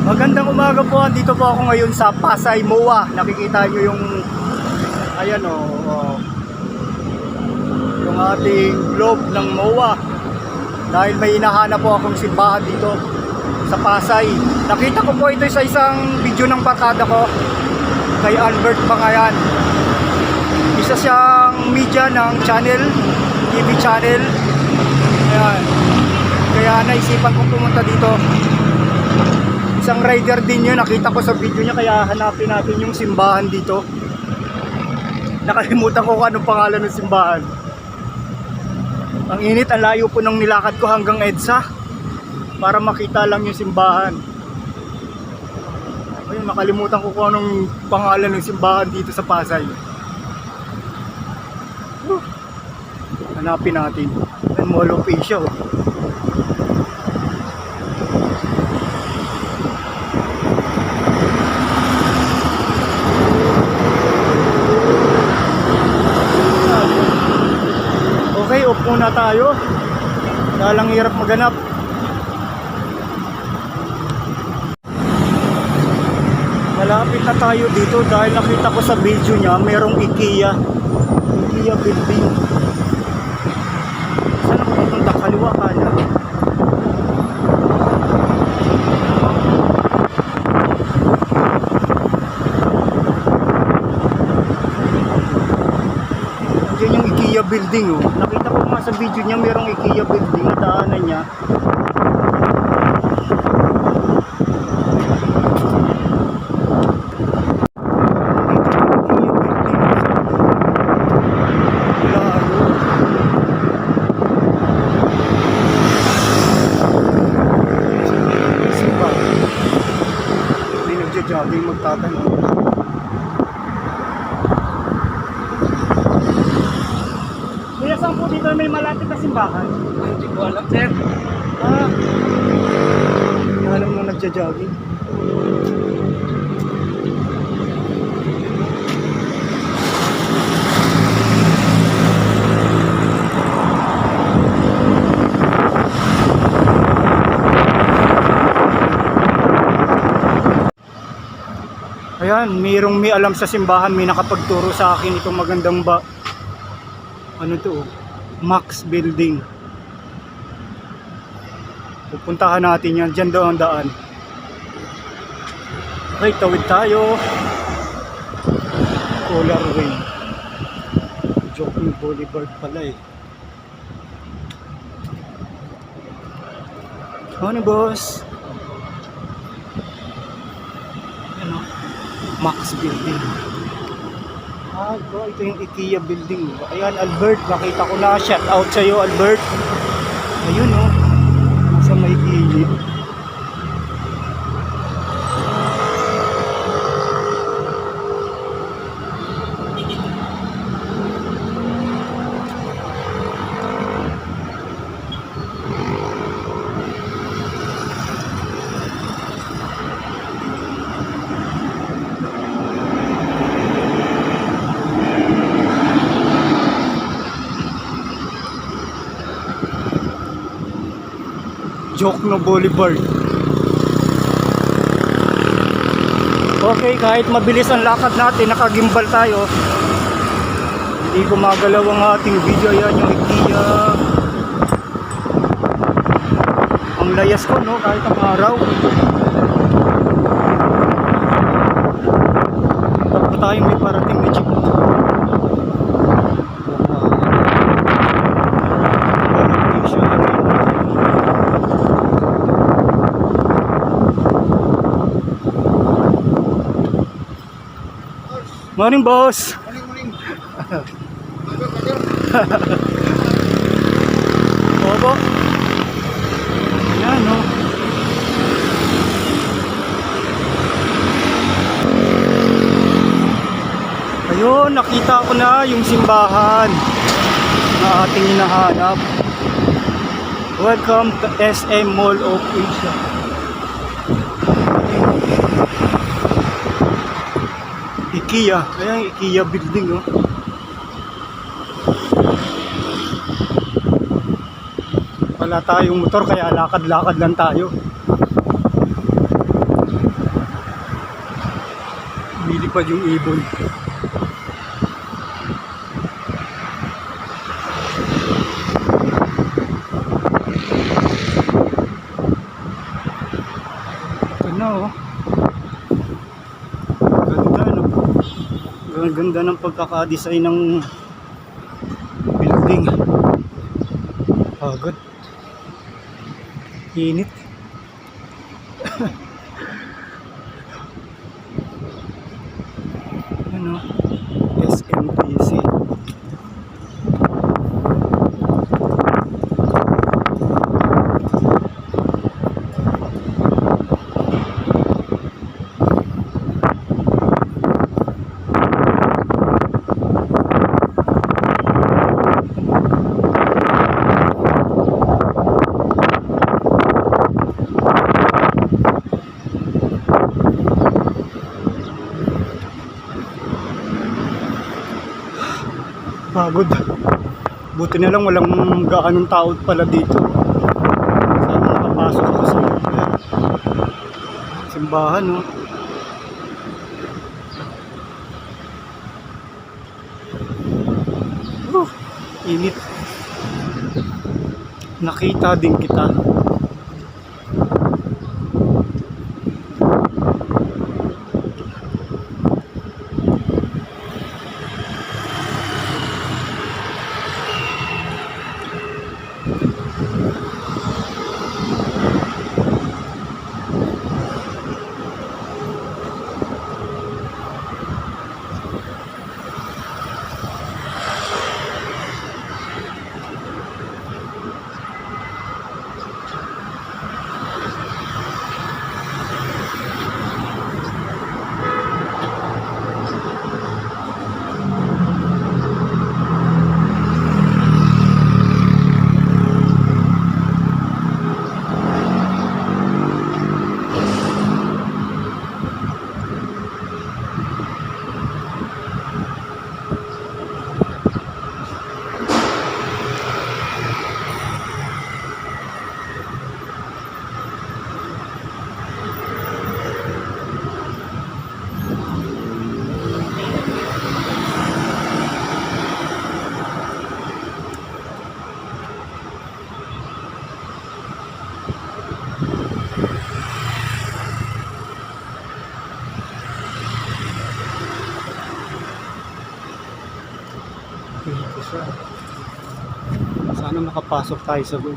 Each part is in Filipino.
Magandang umaga po. Dito po ako ngayon sa Pasay MOA. Nakikita nyo yung ayan yung ating globe ng MOA. Dahil may hinahanap po akong simbahan dito sa Pasay. Nakita ko po ito sa isang video ng barkada ko kay Albert Bangayan. Isa siyang media ng channel, TV channel. Ayan. Kaya naisipan kong pumunta dito. Isang rider din yun, nakita ko sa video niya, kaya hanapin natin yung simbahan dito. Nakalimutan ko kung anong pangalan ng simbahan. Ang init, ang layo po nung nilakad ko hanggang EDSA para makita lang yung simbahan. Ayun, nakalimutan ko kung anong pangalan ng simbahan dito sa Pasay. Hanapin natin. Ang Mall of Asia. Okay, off muna tayo. Dalang hirap maganap. Malapit na tayo dito dahil nakita ko sa video niya mayroong IKEA building. Saan ako pupunta? Kaliwa kanan. Diyan yung IKEA building oh. Nakita ko nga sa video niya mayroong IKEA building na daanan niya. Jogging magtatanong. Kuya, saan po dito may malapit na simbahan? Hindi ko alam, sir. Alam mo nagja-jogging. Ayan, mayroong may alam sa simbahan, may nakapagturo sa akin itong magandang ano to, Max Building. Pupuntahan natin yan, dyan daw ang daan. Okay, tawid tayo. Colorway. Joking Boulevard pala eh. Ano boss? Ano? Max Building. Ito yung IKEA building. Ayan, Albert, nakita ko na. Shout out sa'yo, Albert. Ayun, oh. Nasa may gilid. Jokno Boulevard. Okay, kahit mabilis ang lakad natin, nakagimbal tayo. Hindi gumagalaw ang ating video. Yan yung IKEA. Ang layas ko, no? Kahit ang araw. Tapos tayo may parating na jeep. Morning, boss. Morning. Opo. Ayan, no. Ayun, nakita ko na yung simbahan na ating hinahanap. Welcome to SM Mall of Asia. IKEA, ayan IKEA building, oh. Wala tayong motor kaya lakad-lakad lang tayo. Lumilipad yung ibon. Ito na oh. Ganda no. Ganda ng pagkakadesign ng building. Pagod. Init. Ano? SMTC. Pagod. Buti na lang walang gaanong tao pala dito. Sana makapasok ako sa simbahan, no? Init. Nakita din kita. Dito siya. Sana makapasok tayo sa loob.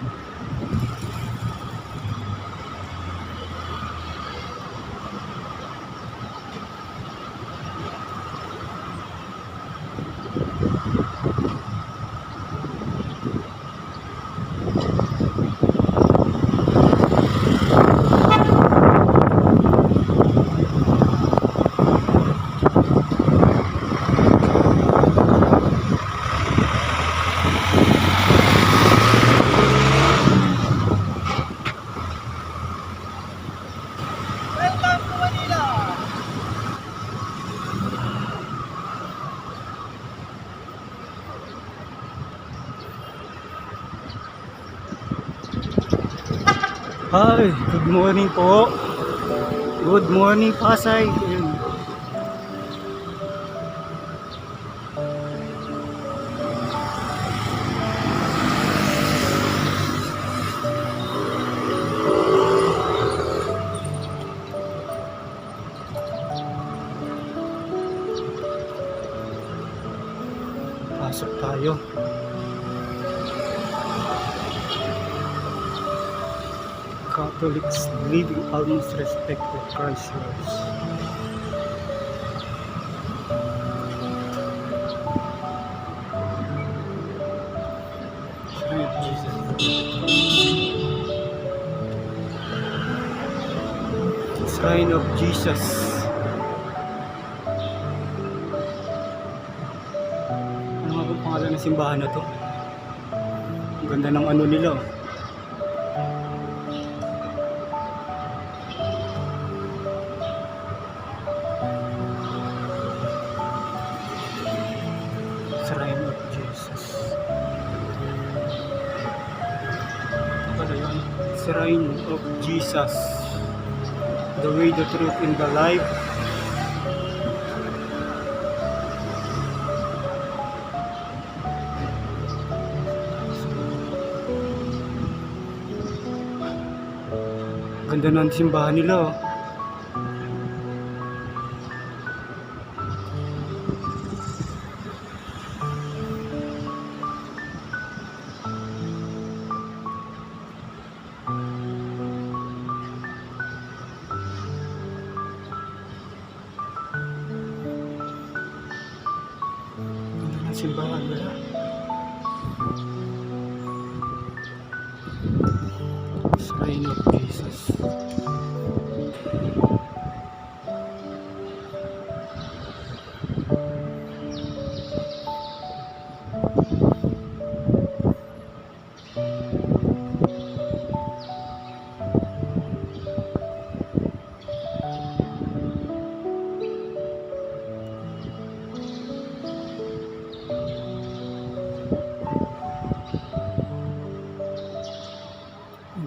Hi, good morning po. Good morning, Pasay. Ayan. Pasok tayo. Catholics living almost respect for Christ's words. Shrine of Jesus. Shrine of Jesus. Ano nga bang pangalan ng simbahan na to? Ang ganda ng ano nila. Shrine of Jesus. Shrine of Jesus. The way, the truth, and the life. Ganda ng simbahan nila, oh. Ganda ng simbahan nila. Shrine of Jesus.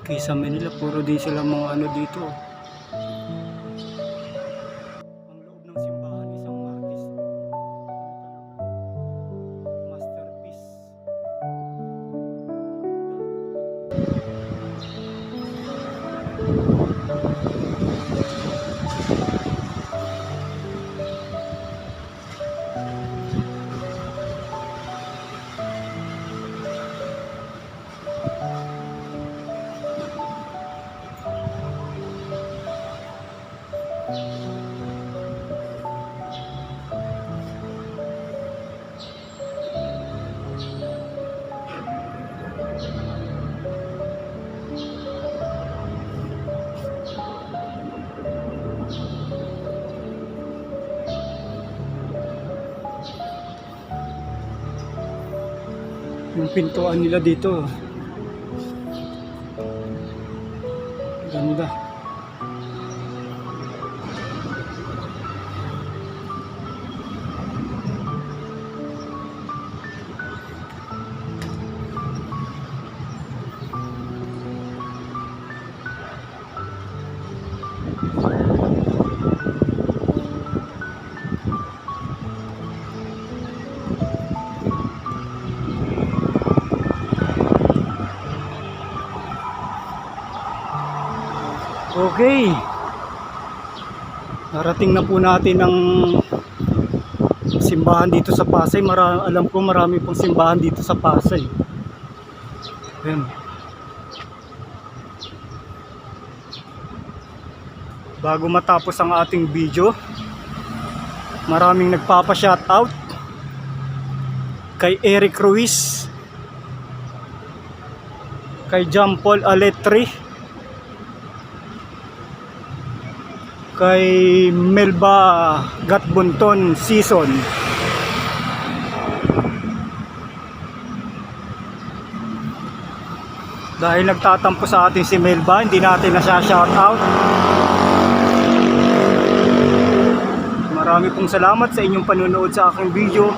Kay sa Manila, puro din sila mga ano dito. Ang loob ng simbahan, isang artist. Masterpiece. Yung pintuan nila dito, ganda. Okay, narating na po natin ang simbahan dito sa Pasay. Alam ko marami pong simbahan dito sa Pasay. Ayan. Bago matapos ang ating video, maraming nagpapa-shoutout kay Eric Ruiz, kay John Paul Aletri, kay Melba Gatbunton Season, dahil nagtatampo sa atin si Melba, hindi natin na siya shoutout. Marami pong salamat sa inyong panunood sa aking video.